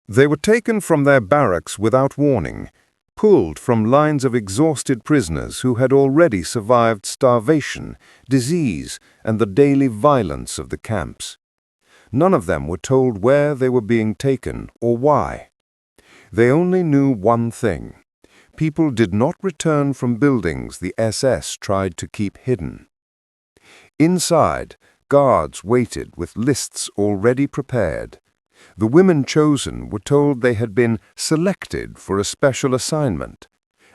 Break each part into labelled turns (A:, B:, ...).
A: They were taken from their barracks without warning, pulled from lines of exhausted prisoners who had already survived starvation, disease, and the daily violence of the camps. None of them were told where they were being taken or why. They only knew one thing: people did not return from buildings the SS tried to keep hidden. Inside, guards waited with lists already prepared. The women chosen were told they had been selected for a special assignment,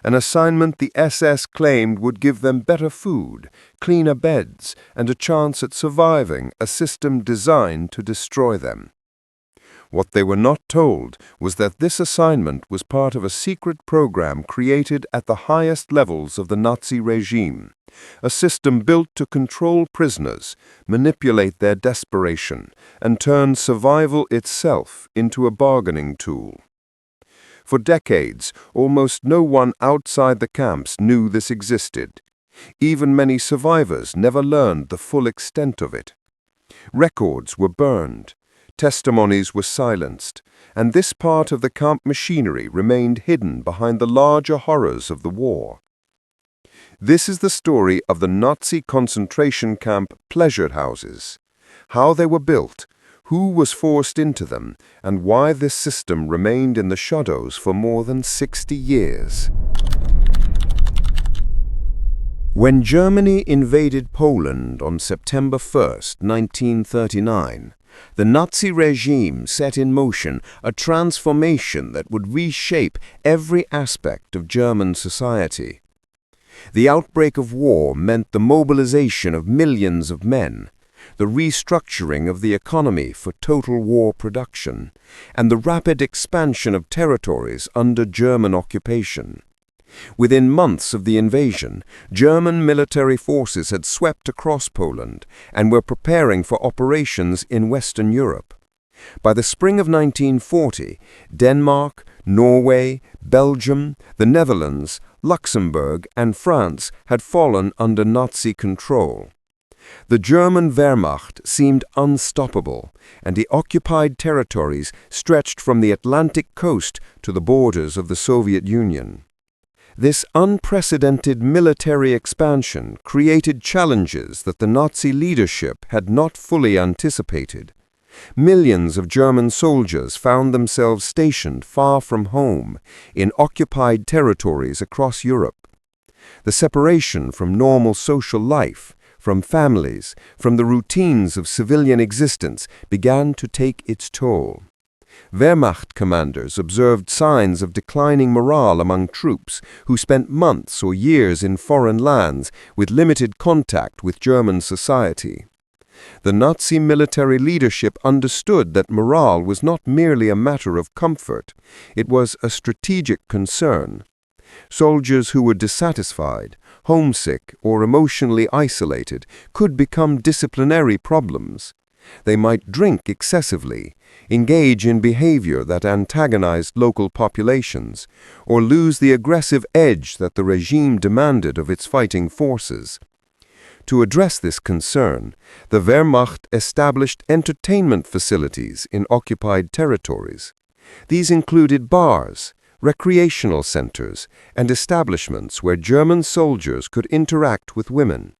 A: an assignment the SS claimed would give them better food, cleaner beds, and a chance at surviving a system designed to destroy them. What they were not told was that this assignment was part of a secret program created at the highest levels of the Nazi regime, a system built to control prisoners, manipulate their desperation, and turn survival itself into a bargaining tool. For decades, almost no one outside the camps knew this existed. Even many survivors never learned the full extent of it. Records were burned. Testimonies were silenced, and this part of the camp machinery remained hidden behind the larger horrors of the war. This is the story of the Nazi concentration camp pleasure houses, how they were built, who was forced into them, and why this system remained in the shadows for more than 60 years. When Germany invaded Poland on September 1, 1939, the Nazi regime set in motion a transformation that would reshape every aspect of German society. The outbreak of war meant the mobilization of millions of men, the restructuring of the economy for total war production, and the rapid expansion of territories under German occupation. Within months of the invasion, German military forces had swept across Poland and were preparing for operations in Western Europe. By the spring of 1940, Denmark, Norway, Belgium, the Netherlands, Luxembourg, and France had fallen under Nazi control. The German Wehrmacht seemed unstoppable, and the occupied territories stretched from the Atlantic coast to the borders of the Soviet Union. This unprecedented military expansion created challenges that the Nazi leadership had not fully anticipated. Millions of German soldiers found themselves stationed far from home, in occupied territories across Europe. The separation from normal social life, from families, from the routines of civilian existence began to take its toll. Wehrmacht commanders observed signs of declining morale among troops who spent months or years in foreign lands with limited contact with German society. The Nazi military leadership understood that morale was not merely a matter of comfort, it was a strategic concern. Soldiers who were dissatisfied, homesick, or emotionally isolated could become disciplinary problems. They might drink excessively, engage in behavior that antagonized local populations, or lose the aggressive edge that the regime demanded of its fighting forces. To address this concern, the Wehrmacht established entertainment facilities in occupied territories. These included bars, recreational centers, and establishments where German soldiers could interact with women.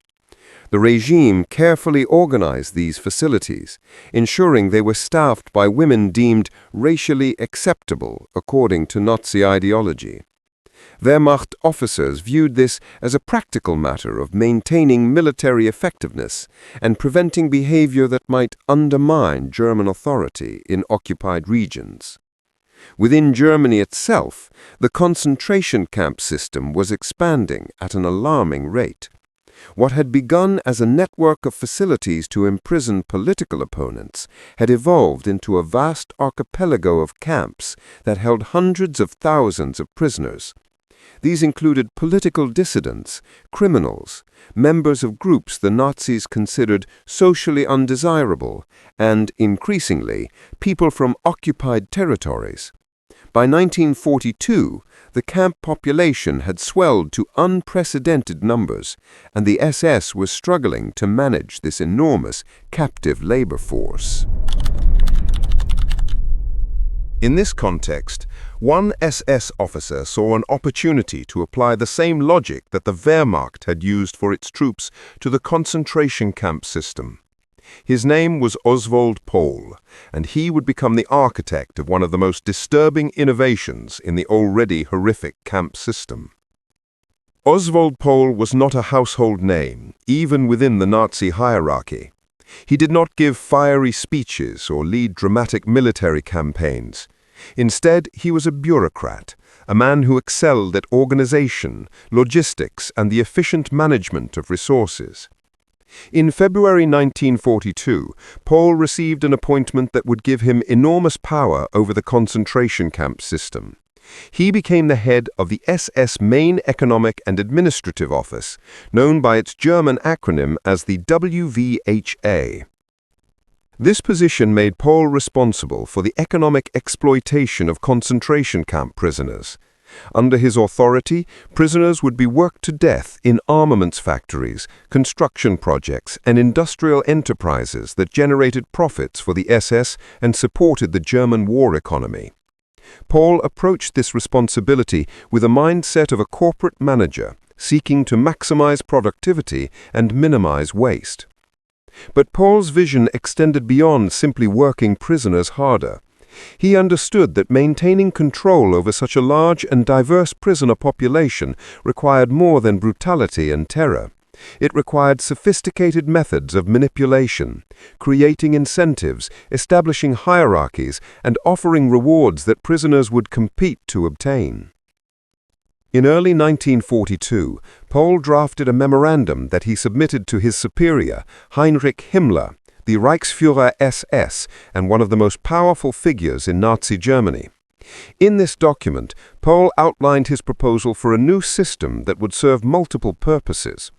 A: The regime carefully organized these facilities, ensuring they were staffed by women deemed racially acceptable according to Nazi ideology. Wehrmacht officers viewed this as a practical matter of maintaining military effectiveness and preventing behavior that might undermine German authority in occupied regions. Within Germany itself, the concentration camp system was expanding at an alarming rate. What had begun as a network of facilities to imprison political opponents had evolved into a vast archipelago of camps that held hundreds of thousands of prisoners. These included political dissidents, criminals, members of groups the Nazis considered socially undesirable, and, increasingly, people from occupied territories. By 1942, the camp population had swelled to unprecedented numbers, and the SS was struggling to manage this enormous captive labor force. In this context, one SS officer saw an opportunity to apply the same logic that the Wehrmacht had used for its troops to the concentration camp system. His name was Oswald Pohl, and he would become the architect of one of the most disturbing innovations in the already horrific camp system. Oswald Pohl was not a household name, even within the Nazi hierarchy. He did not give fiery speeches or lead dramatic military campaigns. Instead, he was a bureaucrat, a man who excelled at organization, logistics, and the efficient management of resources. In February 1942, Pohl received an appointment that would give him enormous power over the concentration camp system. He became the head of the SS Main Economic and Administrative Office, known by its German acronym as the WVHA. This position made Pohl responsible for the economic exploitation of concentration camp prisoners. Under his authority, prisoners would be worked to death in armaments factories, construction projects, and industrial enterprises that generated profits for the SS and supported the German war economy. Pohl approached this responsibility with a mindset of a corporate manager, seeking to maximize productivity and minimize waste. But Pohl's vision extended beyond simply working prisoners harder. He understood that maintaining control over such a large and diverse prisoner population required more than brutality and terror. It required sophisticated methods of manipulation, creating incentives, establishing hierarchies, and offering rewards that prisoners would compete to obtain. In early 1942, Pohl drafted a memorandum that he submitted to his superior, Heinrich Himmler, the Reichsführer SS and one of the most powerful figures in Nazi Germany. In this document, Pohl outlined his proposal for a new system that would serve multiple purposes.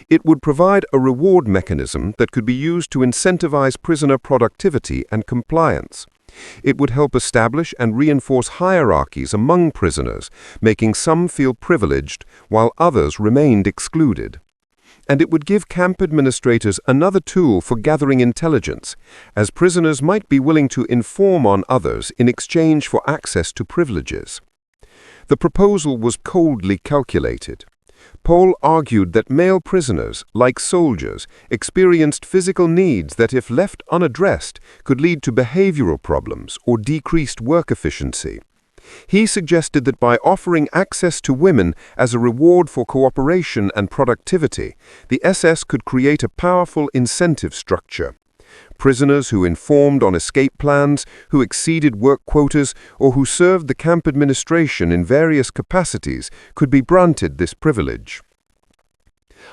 A: It would provide a reward mechanism that could be used to incentivize prisoner productivity and compliance. It would help establish and reinforce hierarchies among prisoners, making some feel privileged while others remained excluded. And it would give camp administrators another tool for gathering intelligence, as prisoners might be willing to inform on others in exchange for access to privileges. The proposal was coldly calculated. Pohl argued that male prisoners, like soldiers, experienced physical needs that, if left unaddressed, could lead to behavioral problems or decreased work efficiency. He suggested that by offering access to women as a reward for cooperation and productivity, the SS could create a powerful incentive structure. Prisoners who informed on escape plans, who exceeded work quotas, or who served the camp administration in various capacities could be granted this privilege.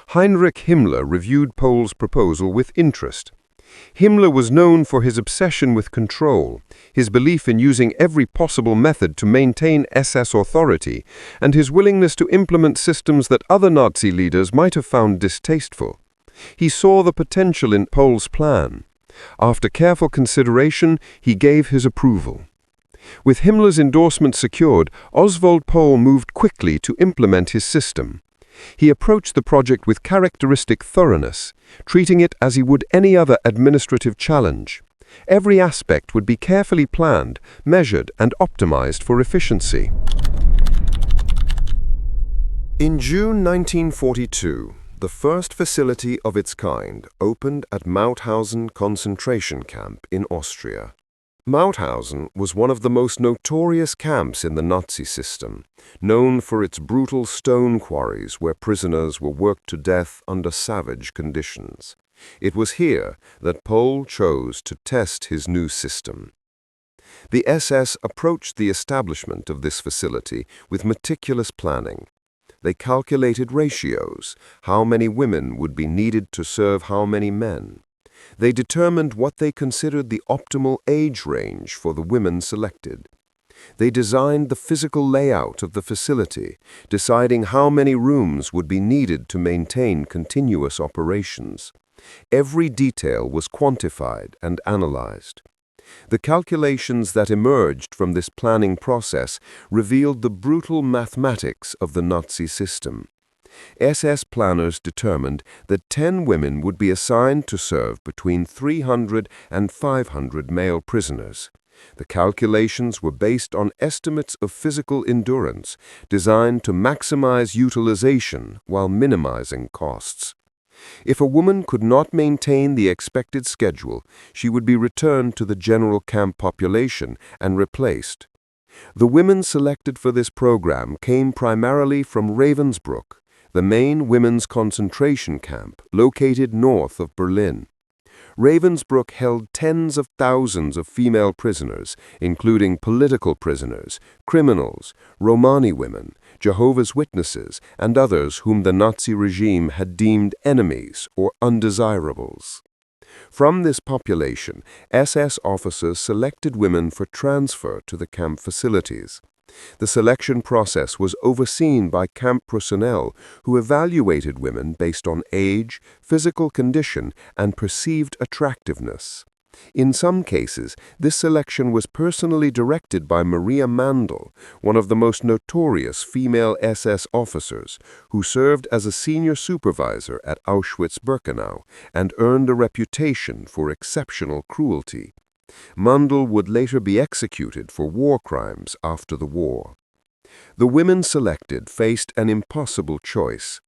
A: Heinrich Himmler reviewed Pohl's proposal with interest. Himmler was known for his obsession with control, his belief in using every possible method to maintain SS authority, and his willingness to implement systems that other Nazi leaders might have found distasteful. He saw the potential in Pohl's plan. After careful consideration, he gave his approval. With Himmler's endorsement secured, Oswald Pohl moved quickly to implement his system. He approached the project with characteristic thoroughness, treating it as he would any other administrative challenge. Every aspect would be carefully planned, measured, and optimized for efficiency. In June 1942, the first facility of its kind opened at Mauthausen concentration camp in Austria. Mauthausen was one of the most notorious camps in the Nazi system, known for its brutal stone quarries where prisoners were worked to death under savage conditions. It was here that Pohl chose to test his new system. The SS approached the establishment of this facility with meticulous planning. They calculated ratios, how many women would be needed to serve how many men. They determined what they considered the optimal age range for the women selected. They designed the physical layout of the facility, deciding how many rooms would be needed to maintain continuous operations. Every detail was quantified and analyzed. The calculations that emerged from this planning process revealed the brutal mathematics of the Nazi system. SS planners determined that 10 women would be assigned to serve between 300 and 500 male prisoners. The calculations were based on estimates of physical endurance, designed to maximize utilization while minimizing costs. If a woman could not maintain the expected schedule, she would be returned to the general camp population and replaced. The women selected for this program came primarily from Ravensbrück, the main women's concentration camp located north of Berlin. Ravensbrück held tens of thousands of female prisoners, including political prisoners, criminals, Romani women, Jehovah's Witnesses, and others whom the Nazi regime had deemed enemies or undesirables. From this population, SS officers selected women for transfer to the camp facilities. The selection process was overseen by camp personnel who evaluated women based on age, physical condition, and perceived attractiveness. In some cases, this selection was personally directed by Maria Mandl, one of the most notorious female SS officers, who served as a senior supervisor at Auschwitz-Birkenau and earned a reputation for exceptional cruelty. Mandl would later be executed for war crimes after the war. The women selected faced an impossible choice.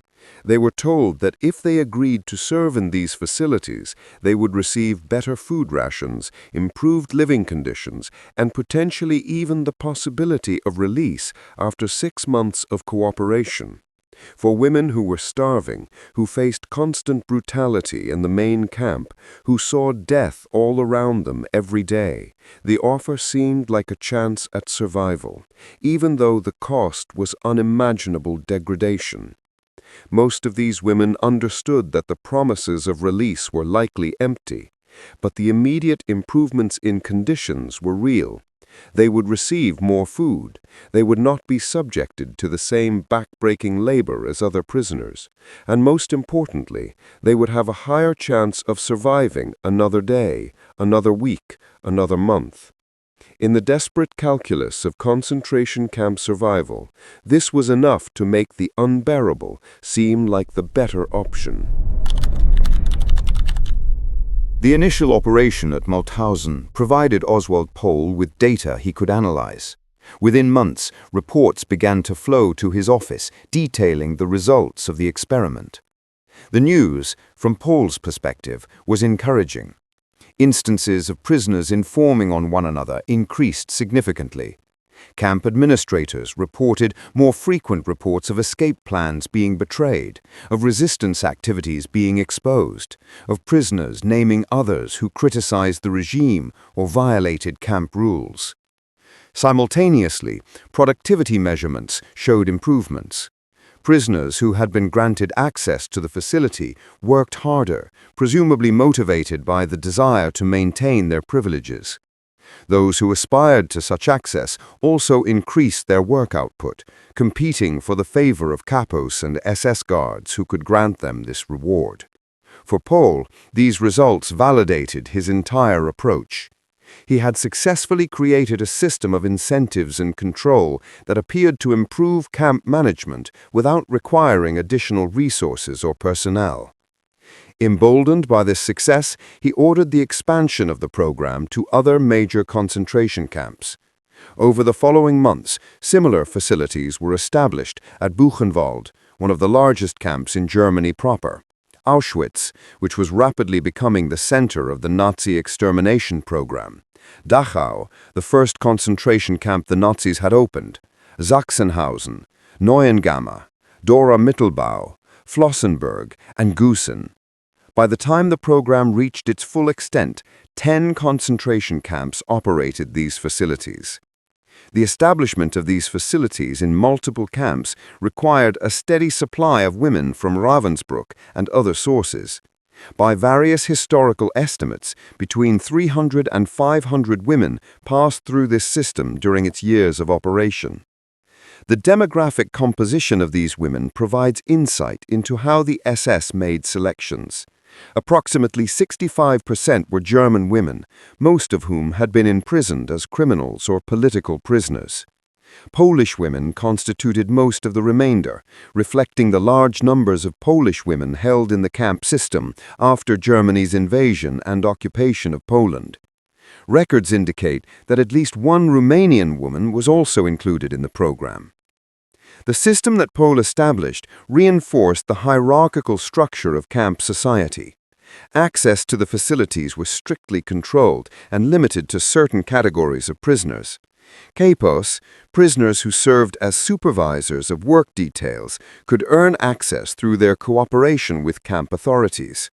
A: They were told that if they agreed to serve in these facilities, they would receive better food rations, improved living conditions, and potentially even the possibility of release after 6 months of cooperation. For women who were starving, who faced constant brutality in the main camp, who saw death all around them every day, the offer seemed like a chance at survival, even though the cost was unimaginable degradation. Most of these women understood that the promises of release were likely empty, but the immediate improvements in conditions were real. They would receive more food. They would not be subjected to the same back-breaking labor as other prisoners. And most importantly, they would have a higher chance of surviving another day, another week, another month. In the desperate calculus of concentration camp survival, this was enough to make the unbearable seem like the better option.
B: The initial operation at Mauthausen provided Oswald Pohl with data he could analyze. Within months, reports began to flow to his office detailing the results of the experiment. The news, from Pohl's perspective, was encouraging. Instances of prisoners informing on one another increased significantly. Camp administrators reported more frequent reports of escape plans being betrayed, of resistance activities being exposed, of prisoners naming others who criticized the regime or violated camp rules. Simultaneously, productivity measurements showed improvements. Prisoners who had been granted access to the facility worked harder, presumably motivated by the desire to maintain their privileges. Those who aspired to such access also increased their work output, competing for the favor of capos and SS guards who could grant them this reward. For Pohl, these results validated his entire approach. He had successfully created a system of incentives and control that appeared to improve camp management without requiring additional resources or personnel. Emboldened by this success, he ordered the expansion of the program to other major concentration camps. Over the following months, similar facilities were established at Buchenwald, one of the largest camps in Germany proper; Auschwitz, which was rapidly becoming the center of the Nazi extermination program; Dachau, the first concentration camp the Nazis had opened; Sachsenhausen, Neuengamme, Dora Mittelbau, Flossenburg, and Gusen. By the time the program reached its full extent, 10 concentration camps operated these facilities. The establishment of these facilities in multiple camps required a steady supply of women from Ravensbrück and other sources. By various historical estimates, between 300 and 500 women passed through this system during its years of operation. The demographic composition of these women provides insight into how the SS made selections. Approximately 65% were German women, most of whom had been imprisoned as criminals or political prisoners. Polish women constituted most of the remainder, reflecting the large numbers of Polish women held in the camp system after Germany's invasion and occupation of Poland. Records indicate that at least one Romanian woman was also included in the program. The system that Pol established reinforced the hierarchical structure of camp society. Access to the facilities was strictly controlled and limited to certain categories of prisoners. Kapos, prisoners who served as supervisors of work details, could earn access through their cooperation with camp authorities.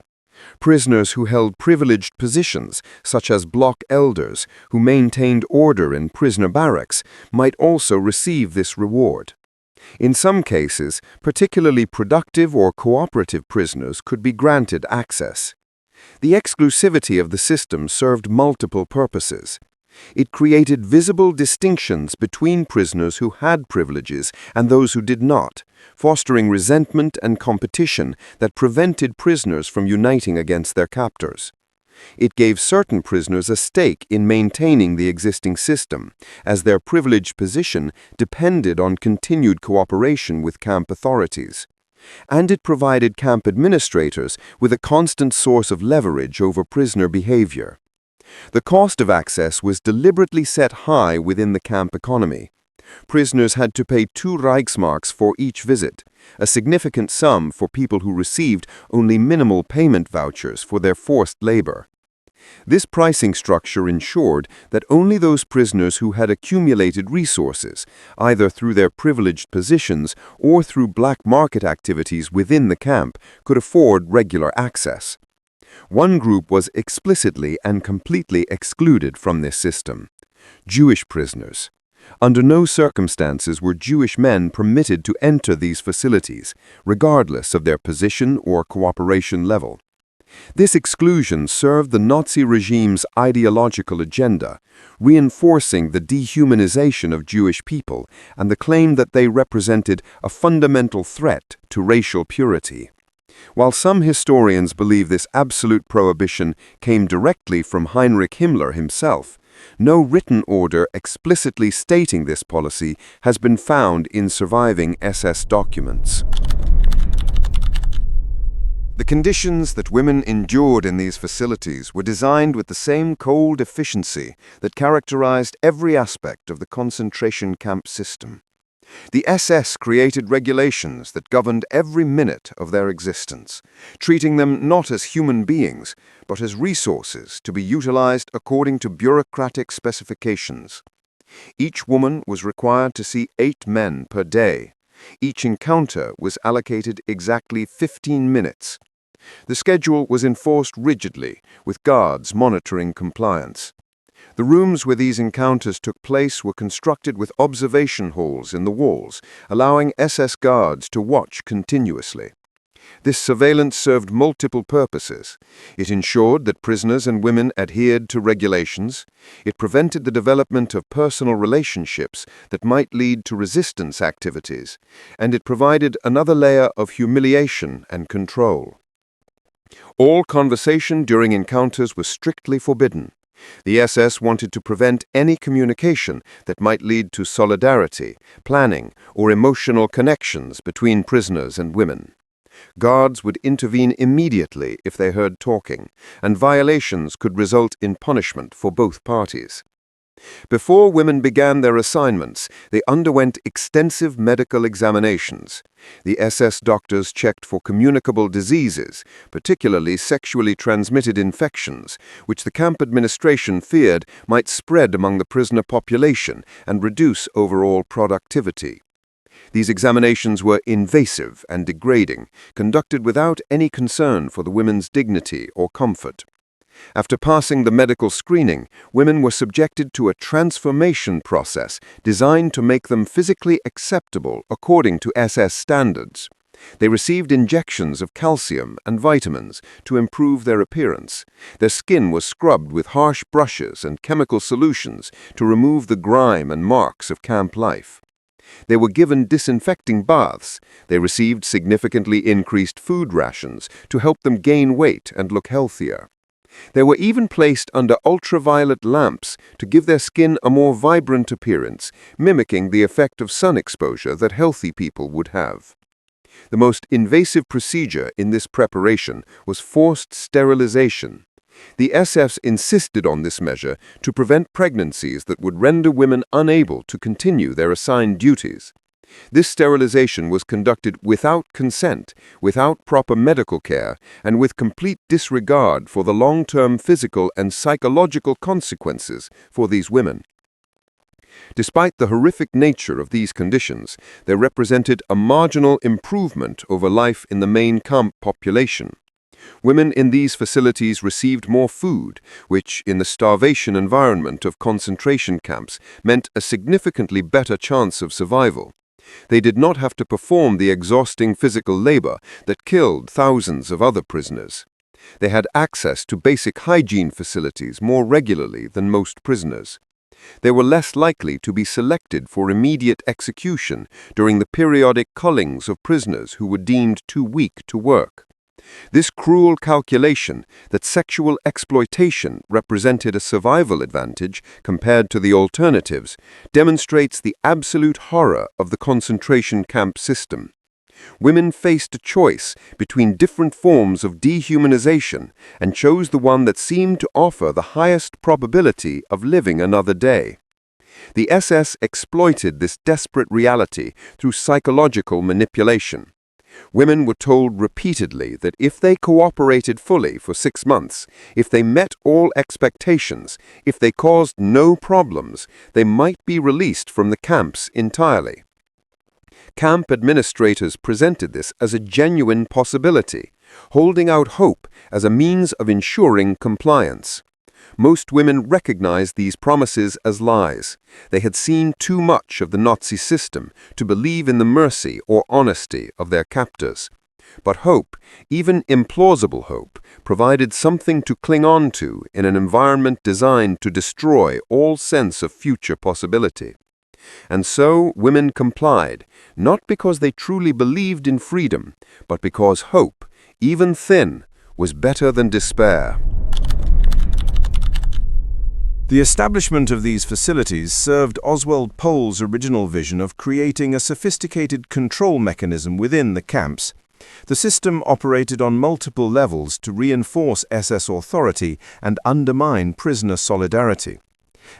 B: Prisoners who held privileged positions, such as block elders who maintained order in prisoner barracks, might also receive this reward. In some cases, particularly productive or cooperative prisoners could be granted access. The exclusivity of the system served multiple purposes. It created visible distinctions between prisoners who had privileges and those who did not, fostering resentment and competition that prevented prisoners from uniting against their captors. It gave certain prisoners a stake in maintaining the existing system, as their privileged position depended on continued cooperation with camp authorities. And it provided camp administrators with a constant source of leverage over prisoner behavior. The cost of access was deliberately set high within the camp economy. Prisoners had to pay 2 Reichsmarks for each visit, a significant sum for people who received only minimal payment vouchers for their forced labor. This pricing structure ensured that only those prisoners who had accumulated resources, either through their privileged positions or through black market activities within the camp, could afford regular access. One group was explicitly and completely excluded from this system: Jewish prisoners. Under no circumstances were Jewish men permitted to enter these facilities, regardless of their position or cooperation level. This exclusion served the Nazi regime's ideological agenda, reinforcing the dehumanization of Jewish people and the claim that they represented a fundamental threat to racial purity. While some historians believe this absolute prohibition came directly from Heinrich Himmler himself, no written order explicitly stating this policy has been found in surviving SS documents. The conditions that women endured in these facilities were designed with the same cold efficiency that characterized every aspect of the concentration camp system. The SS created regulations that governed every minute of their existence, treating them not as human beings, but as resources to be utilized according to bureaucratic specifications. Each woman was required to see 8 men per day. Each encounter was allocated exactly 15 minutes. The schedule was enforced rigidly, with guards monitoring compliance. The rooms where these encounters took place were constructed with observation holes in the walls, allowing SS guards to watch continuously. This surveillance served multiple purposes. It ensured that prisoners and women adhered to regulations. It prevented the development of personal relationships that might lead to resistance activities. And it provided another layer of humiliation and control. All conversation during encounters was strictly forbidden. The SS wanted to prevent any communication that might lead to solidarity, planning, or emotional connections between prisoners and women. Guards would intervene immediately if they heard talking, and violations could result in punishment for both parties. Before women began their assignments, they underwent extensive medical examinations. The SS doctors checked for communicable diseases, particularly sexually transmitted infections, which the camp administration feared might spread among the prisoner population and reduce overall productivity. These examinations were invasive and degrading, conducted without any concern for the women's dignity or comfort. After passing the medical screening, women were subjected to a transformation process designed to make them physically acceptable according to SS standards. They received injections of calcium and vitamins to improve their appearance. Their skin was scrubbed with harsh brushes and chemical solutions to remove the grime and marks of camp life. They were given disinfecting baths. They received significantly increased food rations to help them gain weight and look healthier. They were even placed under ultraviolet lamps to give their skin a more vibrant appearance, mimicking the effect of sun exposure that healthy people would have. The most invasive procedure in this preparation was forced sterilization.
A: The SS insisted on this measure to prevent pregnancies that would render women unable to continue their assigned duties. This sterilization was conducted without consent, without proper medical care, and with complete disregard for the long-term physical and psychological consequences for these women. Despite the horrific nature of these conditions, they represented a marginal improvement over life in the main camp population. Women in these facilities received more food, which, in the starvation environment of concentration camps, meant a significantly better chance of survival. They did not have to perform the exhausting physical labor that killed thousands of other prisoners. They had access to basic hygiene facilities more regularly than most prisoners. They were less likely to be selected for immediate execution during the periodic cullings of prisoners who were deemed too weak to work. This cruel calculation that sexual exploitation represented a survival advantage compared to the alternatives demonstrates the absolute horror of the concentration camp system. Women faced a choice between different forms of dehumanization and chose the one that seemed to offer the highest probability of living another day. The SS exploited this desperate reality through psychological manipulation. Women were told repeatedly that if they cooperated fully for 6 months, if they met all expectations, if they caused no problems, they might be released from the camps entirely. Camp administrators presented this as a genuine possibility, holding out hope as a means of ensuring compliance. Most women recognized these promises as lies. They had seen too much of the Nazi system to believe in the mercy or honesty of their captors. But hope, even implausible hope, provided something to cling on to in an environment designed to destroy all sense of future possibility. And so women complied, not because they truly believed in freedom, but because hope, even thin, was better than despair.
C: The establishment of these facilities served Oswald Pohl's original vision of creating a sophisticated control mechanism within the camps. The system operated on multiple levels to reinforce SS authority and undermine prisoner solidarity.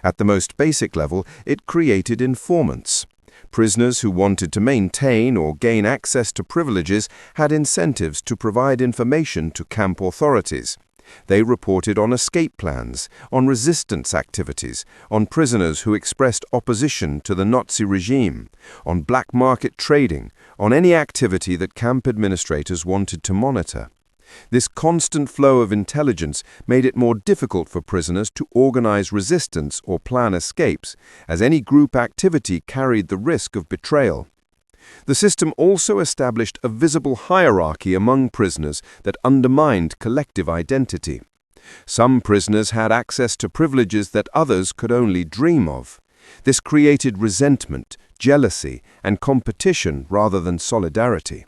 C: At the most basic level, it created informants. Prisoners who wanted to maintain or gain access to privileges had incentives to provide information to camp authorities. They reported on escape plans, on resistance activities, on prisoners who expressed opposition to the Nazi regime, on black market trading, on any activity that camp administrators wanted to monitor. This constant flow of intelligence made it more difficult for prisoners to organize resistance or plan escapes, as any group activity carried the risk of betrayal. The system also established a visible hierarchy among prisoners that undermined collective identity. Some prisoners had access to privileges that others could only dream of. This created resentment, jealousy, and competition rather than solidarity.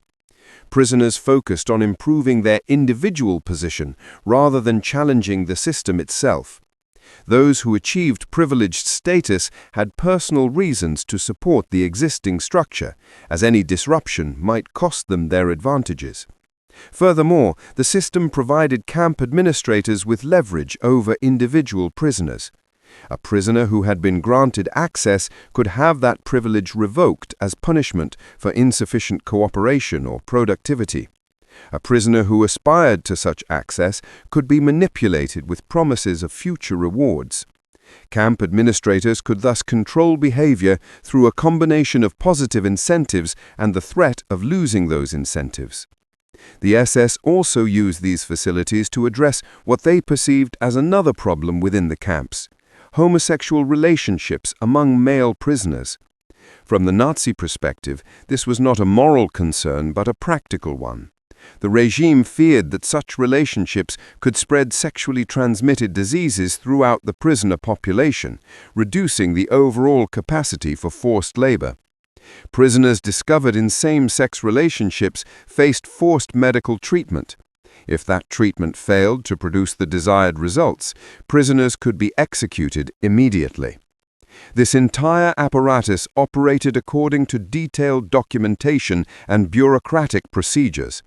C: Prisoners focused on improving their individual position rather than challenging the system itself. Those who achieved privileged status had personal reasons to support the existing structure, as any disruption might cost them their advantages. Furthermore, the system provided camp administrators with leverage over individual prisoners. A prisoner who had been granted access could have that privilege revoked as punishment for insufficient cooperation or productivity. A prisoner who aspired to such access could be manipulated with promises of future rewards. Camp administrators could thus control behavior through a combination of positive incentives and the threat of losing those incentives. The SS also used these facilities to address what they perceived as another problem within the camps: homosexual relationships among male prisoners. From the Nazi perspective, this was not a moral concern but a practical one. The regime feared that such relationships could spread sexually transmitted diseases throughout the prisoner population, reducing the overall capacity for forced labor. Prisoners discovered in same-sex relationships faced forced medical treatment. If that treatment failed to produce the desired results, prisoners could be executed immediately. This entire apparatus operated according to detailed documentation and bureaucratic procedures.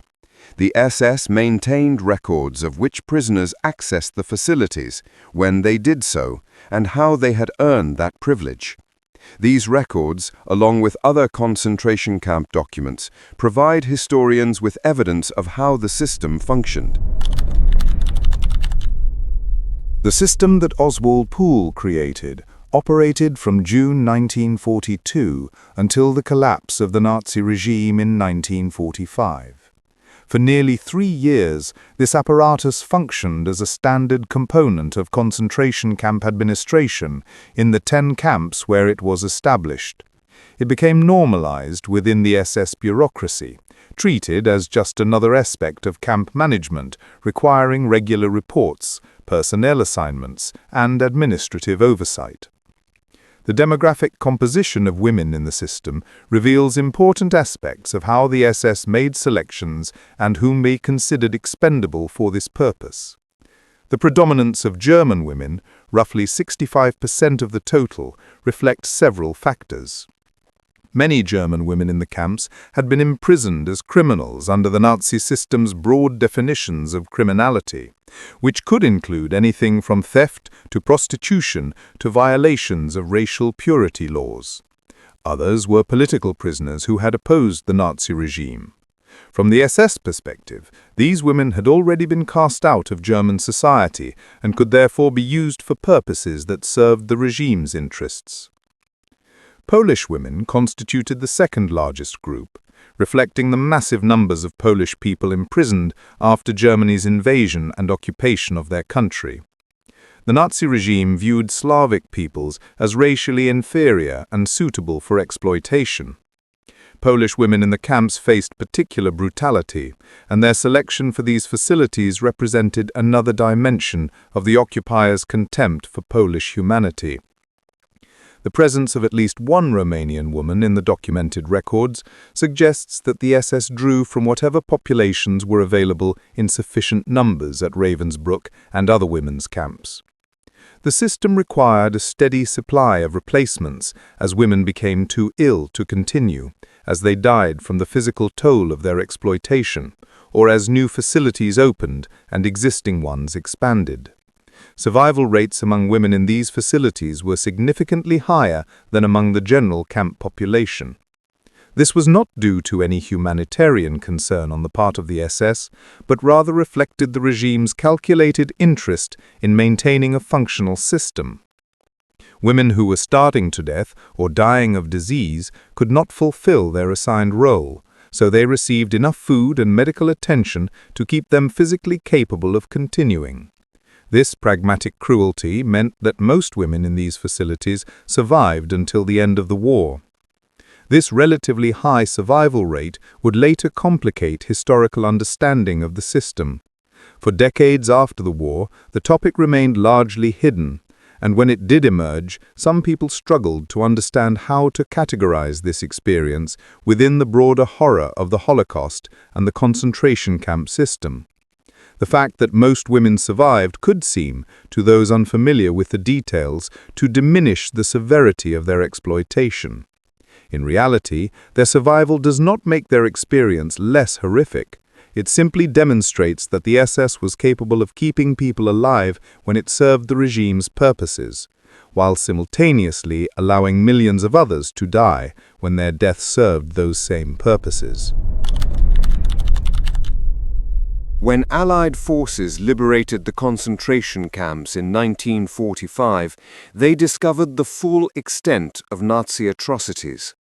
C: The SS maintained records of which prisoners accessed the facilities, when they did so, and how they had earned that privilege. These records, along with other concentration camp documents, provide historians with evidence of how the system functioned.
B: The system that Oswald Poole created operated from June 1942 until the collapse of the Nazi regime in 1945. For nearly 3 years, this apparatus functioned as a standard component of concentration camp administration in the 10 camps where it was established. It became normalized within the SS bureaucracy, treated as just another aspect of camp management, requiring regular reports, personnel assignments, and administrative oversight. The demographic composition of women in the system reveals important aspects of how the SS made selections and whom they considered expendable for this purpose. The predominance of German women, roughly 65% of the total, reflects several factors. Many German women in the camps had been imprisoned as criminals under the Nazi system's broad definitions of criminality, which could include anything from theft to prostitution to violations of racial purity laws. Others were political prisoners who had opposed the Nazi regime. From the SS perspective, these women had already been cast out of German society and could therefore be used for purposes that served the regime's interests. Polish women constituted the second largest group, reflecting the massive numbers of Polish people imprisoned after Germany's invasion and occupation of their country. The Nazi regime viewed Slavic peoples as racially inferior and suitable for exploitation. Polish women in the camps faced particular brutality, and their selection for these facilities represented another dimension of the occupiers' contempt for Polish humanity. The presence of at least one Romanian woman in the documented records suggests that the SS drew from whatever populations were available in sufficient numbers at Ravensbrück and other women's camps. The system required a steady supply of replacements as women became too ill to continue, as they died from the physical toll of their exploitation, or as new facilities opened and existing ones expanded. Survival rates among women in these facilities were significantly higher than among the general camp population. This was not due to any humanitarian concern on the part of the SS, but rather reflected the regime's calculated interest in maintaining a functional system. Women who were starving to death or dying of disease could not fulfill their assigned role, so they received enough food and medical attention to keep them physically capable of continuing. This pragmatic cruelty meant that most women in these facilities survived until the end of the war. This relatively high survival rate would later complicate historical understanding of the system. For decades after the war, the topic remained largely hidden, and when it did emerge, some people struggled to understand how to categorize this experience within the broader horror of the Holocaust and the concentration camp system. The fact that most women survived could seem, to those unfamiliar with the details, to diminish the severity of their exploitation. In reality, their survival does not make their experience less horrific. It simply demonstrates that the SS was capable of keeping people alive when it served the regime's purposes, while simultaneously allowing millions of others to die when their death served those same purposes.
A: When Allied forces liberated the concentration camps in 1945, they discovered the full extent of Nazi atrocities.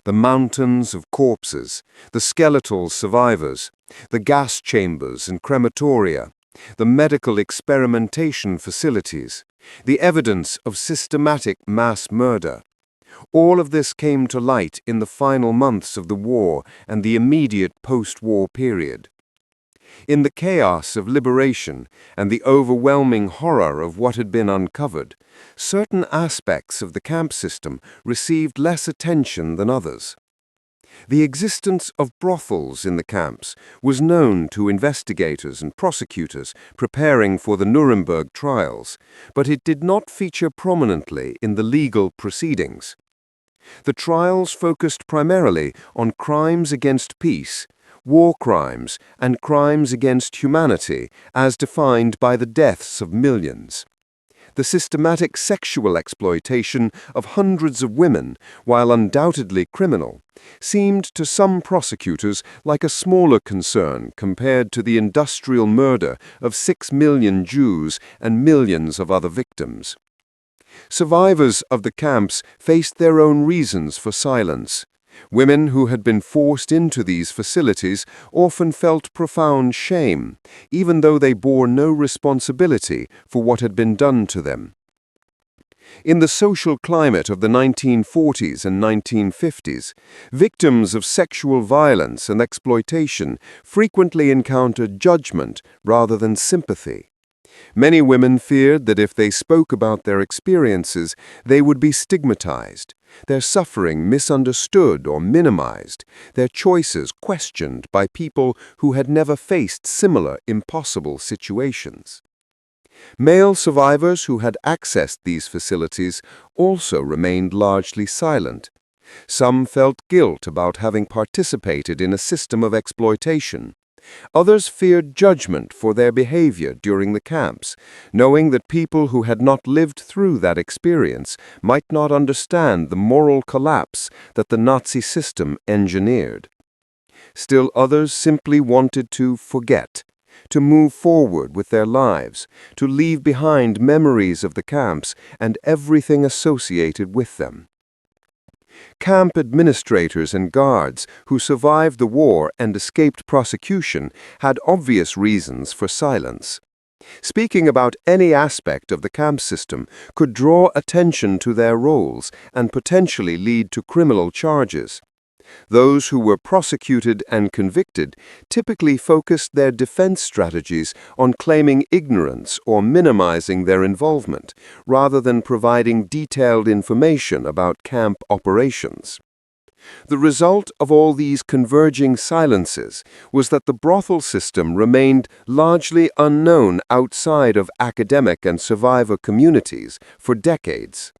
A: The mountains of corpses, the skeletal survivors, the gas chambers and crematoria, the medical experimentation facilities, the evidence of systematic mass murder. All of this came to light in the final months of the war and the immediate post-war period. In the chaos of liberation and the overwhelming horror of what had been uncovered, certain aspects of the camp system received less attention than others. The existence of brothels in the camps was known to investigators and prosecutors preparing for the Nuremberg trials, but it did not feature prominently in the legal proceedings. The trials focused primarily on crimes against peace, war crimes, and crimes against humanity as defined by the deaths of millions. The systematic sexual exploitation of hundreds of women, while undoubtedly criminal, seemed to some prosecutors like a smaller concern compared to the industrial murder of 6 million Jews and millions of other victims. Survivors of the camps faced their own reasons for silence. Women who had been forced into these facilities often felt profound shame, even though they bore no responsibility for what had been done to them. In the social climate of the 1940s and 1950s, victims of sexual violence and exploitation frequently encountered judgment rather than sympathy. Many women feared that if they spoke about their experiences, they would be stigmatized, their suffering misunderstood or minimized, their choices questioned by people who had never faced similar impossible situations. Male survivors who had accessed these facilities also remained largely silent. Some felt guilt about having participated in a system of exploitation. Others feared judgment for their behavior during the camps, knowing that people who had not lived through that experience might not understand the moral collapse that the Nazi system engineered. Still others simply wanted to forget, to move forward with their lives, to leave behind memories of the camps and everything associated with them. Camp administrators and guards who survived the war and escaped prosecution had obvious reasons for silence. Speaking about any aspect of the camp system could draw attention to their roles and potentially lead to criminal charges. Those who were prosecuted and convicted typically focused their defense strategies on claiming ignorance or minimizing their involvement, rather than providing detailed information about camp operations. The result of all these converging silences was that the brothel system remained largely unknown outside of academic and survivor communities for decades.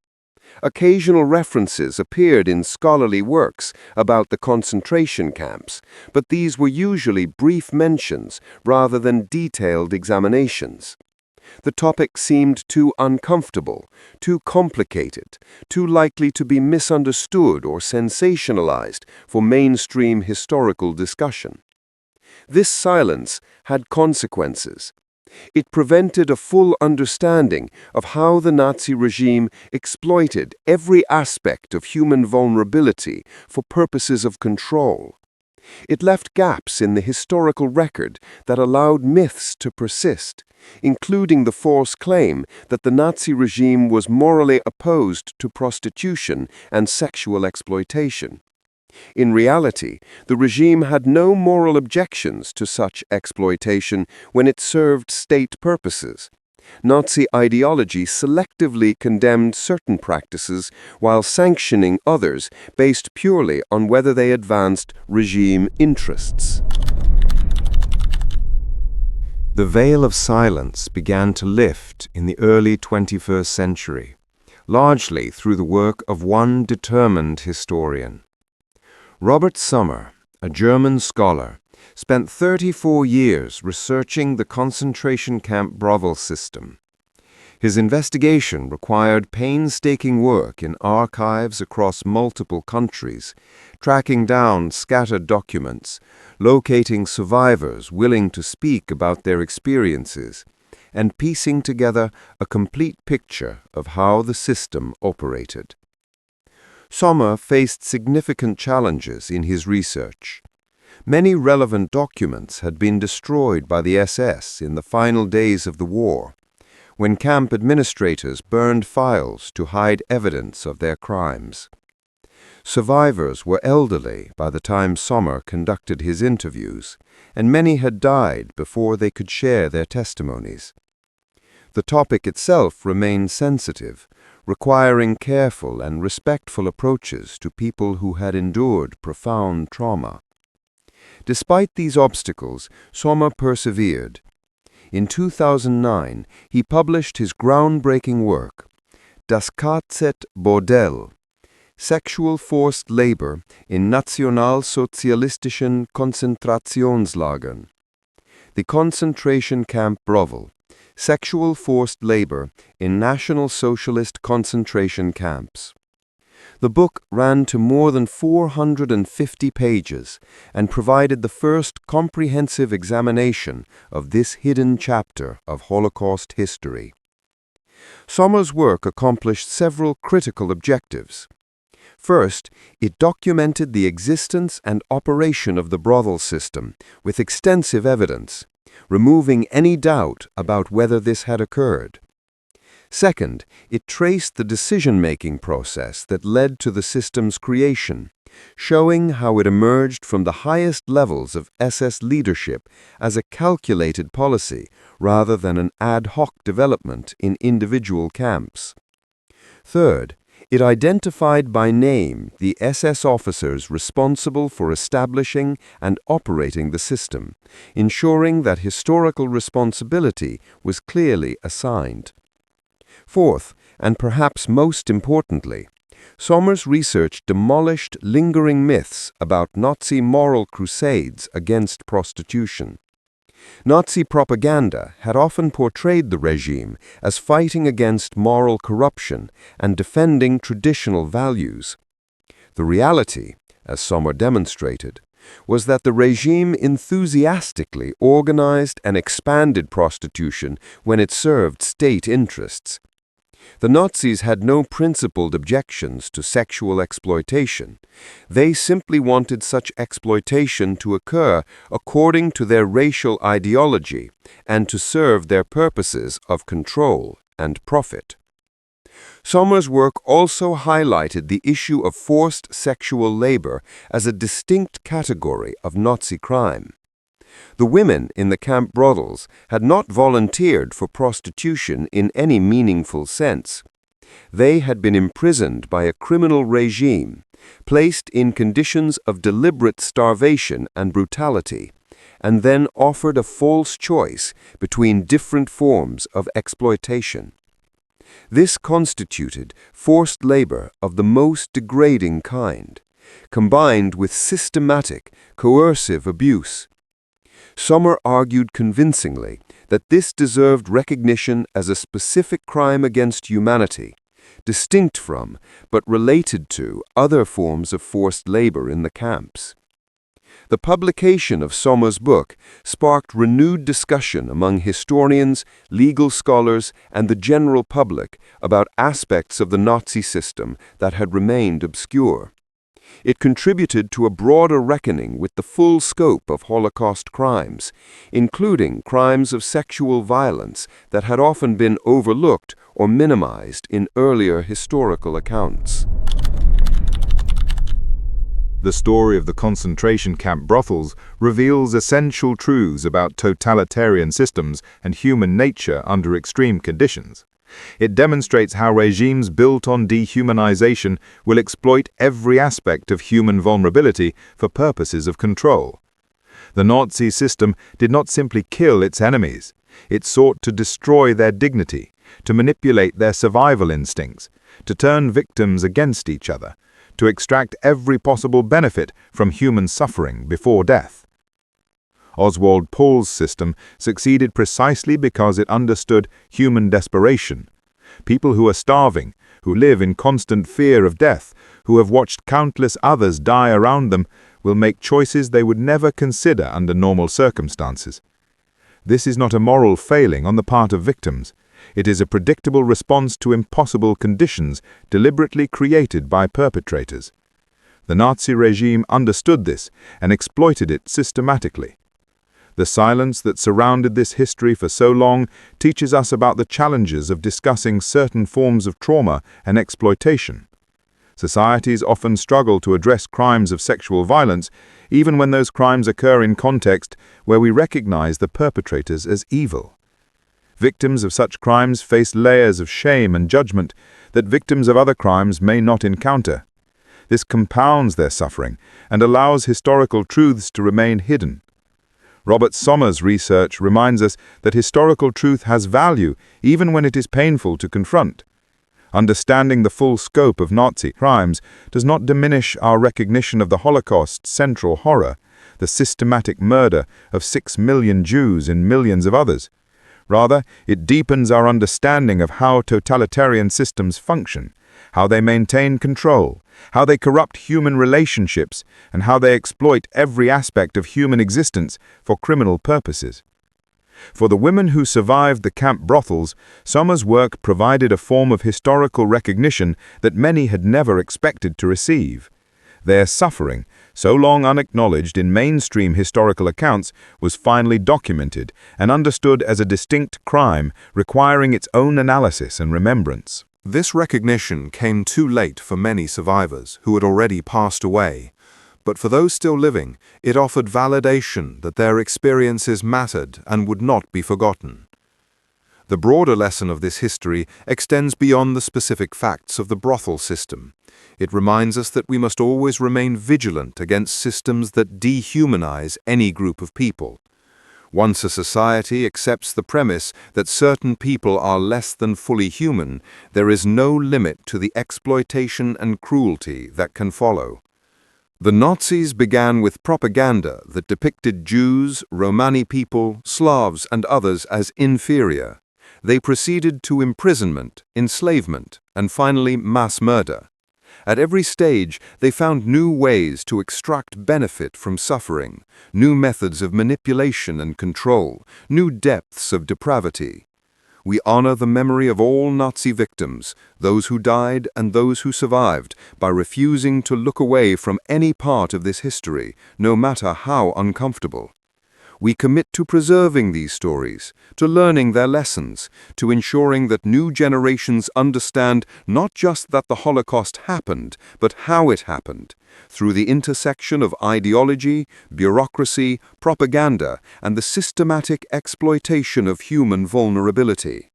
A: Occasional references appeared in scholarly works about the concentration camps, but these were usually brief mentions rather than detailed examinations. The topic seemed too uncomfortable, too complicated, too likely to be misunderstood or sensationalized for mainstream historical discussion. This silence had consequences. It prevented a full understanding of how the Nazi regime exploited every aspect of human vulnerability for purposes of control. It left gaps in the historical record that allowed myths to persist, including the false claim that the Nazi regime was morally opposed to prostitution and sexual exploitation. In reality, the regime had no moral objections to such exploitation when it served state purposes. Nazi ideology selectively condemned certain practices while sanctioning others based purely on whether they advanced regime interests.
C: The veil of silence began to lift in the early 21st century, largely through the work of one determined historian. Robert Sommer, a German scholar, spent 34 years researching the concentration camp brothel system. His investigation required painstaking work in archives across multiple countries, tracking down scattered documents, locating survivors willing to speak about their experiences, and piecing together a complete picture of how the system operated. Sommer faced significant challenges in his research. Many relevant documents had been destroyed by the SS in the final days of the war, when camp administrators burned files to hide evidence of their crimes. Survivors were elderly by the time Sommer conducted his interviews, and many had died before they could share their testimonies. The topic itself remained sensitive, requiring careful and respectful approaches to people who had endured profound trauma. Despite these obstacles, Sommer persevered. In 2009, he published his groundbreaking work, Das KZ Bordell,
A: Sexual forced labor in nationalsozialistischen Konzentrationslagern. The concentration camp brothel. Sexual forced labor in National Socialist concentration camps. The book ran to more than 450 pages and provided the first comprehensive examination of this hidden chapter of Holocaust history. Sommer's work accomplished several critical objectives. First, it documented the existence and operation of the brothel system with extensive evidence, removing any doubt about whether this had occurred. Second, it traced the decision-making process that led to the system's creation, showing how it emerged from the highest levels of SS leadership as a calculated policy rather than an ad hoc development in individual camps. Third, it identified by name the SS officers responsible for establishing and operating the system, ensuring that historical responsibility was clearly assigned. Fourth, and perhaps most importantly, Sommer's research demolished lingering myths about Nazi moral crusades against prostitution. Nazi propaganda had often portrayed the regime as fighting against moral corruption and defending traditional values. The reality, as Sommer demonstrated, was that the regime enthusiastically organized and expanded prostitution when it served state interests. The Nazis had no principled objections to sexual exploitation. They simply wanted such exploitation to occur according to their racial ideology and to serve their purposes of control and profit. Sommer's work also highlighted the issue of forced sexual labor as a distinct category of Nazi crime. The women in the camp brothels had not volunteered for prostitution in any meaningful sense. They had been imprisoned by a criminal regime, placed in conditions of deliberate starvation and brutality, and then offered a false choice between different forms of exploitation. This constituted forced labor of the most degrading kind, combined with systematic, coercive abuse. Sommer argued convincingly that this deserved recognition as a specific crime against humanity, distinct from, but related to, other forms of forced labor in the camps. The publication of Sommer's book sparked renewed discussion among historians, legal scholars, and the general public about aspects of the Nazi system that had remained obscure. It contributed to a broader reckoning with the full scope of Holocaust crimes, including crimes of sexual violence that had often been overlooked or minimized in earlier historical accounts.
B: The story of the concentration camp brothels reveals essential truths about totalitarian systems and human nature under extreme conditions. It demonstrates how regimes built on dehumanization will exploit every aspect of human vulnerability for purposes of control. The Nazi system did not simply kill its enemies. It sought to destroy their dignity, to manipulate their survival instincts, to turn victims against each other, to extract every possible benefit from human suffering before death. Oswald Pohl's system succeeded precisely because it understood human desperation. People who are starving, who live in constant fear of death, who have watched countless others die around them, will make choices they would never consider under normal circumstances. This is not a moral failing on the part of victims. It is a predictable response to impossible conditions deliberately created by perpetrators. The Nazi regime understood this and exploited it systematically. The silence that surrounded this history for so long teaches us about the challenges of discussing certain forms of trauma and exploitation. Societies often struggle to address crimes of sexual violence, even when those crimes occur in context where we recognize the perpetrators as evil. Victims of such crimes face layers of shame and judgment that victims of other crimes may not encounter. This compounds their suffering and allows historical truths to remain hidden. Robert Sommer's research reminds us that historical truth has value even when it is painful to confront.
D: Understanding the full scope of Nazi crimes does not diminish our recognition of the Holocaust's central horror, the systematic murder of 6 million Jews and millions of others. Rather, it deepens our understanding of how totalitarian systems function, how they maintain control, how they corrupt human relationships, and how they exploit every aspect of human existence for criminal purposes. For the women who survived the camp brothels, Sommer's work provided a form of historical recognition that many had never expected to receive. Their suffering, so long unacknowledged in mainstream historical accounts, was finally documented and understood as a distinct crime requiring its own analysis and remembrance.
E: This recognition came too late for many survivors who had already passed away, but for those still living, it offered validation that their experiences mattered and would not be forgotten. The broader lesson of this history extends beyond the specific facts of the brothel system. It reminds us that we must always remain vigilant against systems that dehumanize any group of people. Once a society accepts the premise that certain people are less than fully human, there is no limit to the exploitation and cruelty that can follow. The Nazis began with propaganda that depicted Jews, Romani people, Slavs, and others as inferior. They proceeded to imprisonment, enslavement, and finally mass murder. At every stage, they found new ways to extract benefit from suffering, new methods of manipulation and control, new depths of depravity. We honor the memory of all Nazi victims, those who died and those who survived, by refusing to look away from any part of this history, no matter how uncomfortable. We commit to preserving these stories, to learning their lessons, to ensuring that new generations understand not just that the Holocaust happened, but how it happened, through the intersection of ideology, bureaucracy, propaganda, and the systematic exploitation of human vulnerability.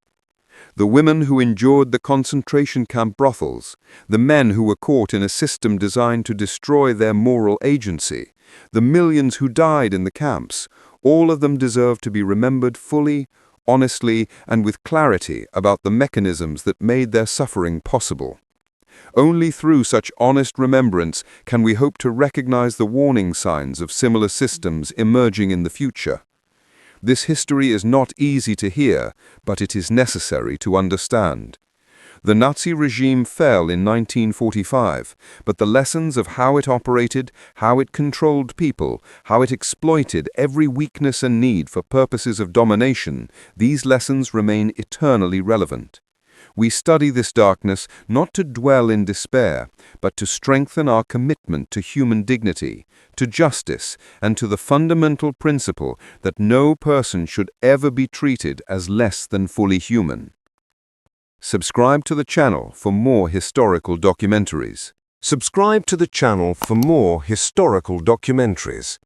E: The women who endured the concentration camp brothels, the men who were caught in a system designed to destroy their moral agency, the millions who died in the camps, all of them deserve to be remembered fully, honestly, and with clarity about the mechanisms that made their suffering possible. Only through such honest remembrance can we hope to recognize the warning signs of similar systems emerging in the future. This history is not easy to hear, but it is necessary to understand. The Nazi regime fell in 1945, but the lessons of how it operated, how it controlled people, how it exploited every weakness and need for purposes of domination, these lessons remain eternally relevant. We study this darkness not to dwell in despair, but to strengthen our commitment to human dignity, to justice, and to the fundamental principle that no person should ever be treated as less than fully human. Subscribe to the channel for more historical documentaries.
A: Subscribe to the channel for more historical documentaries.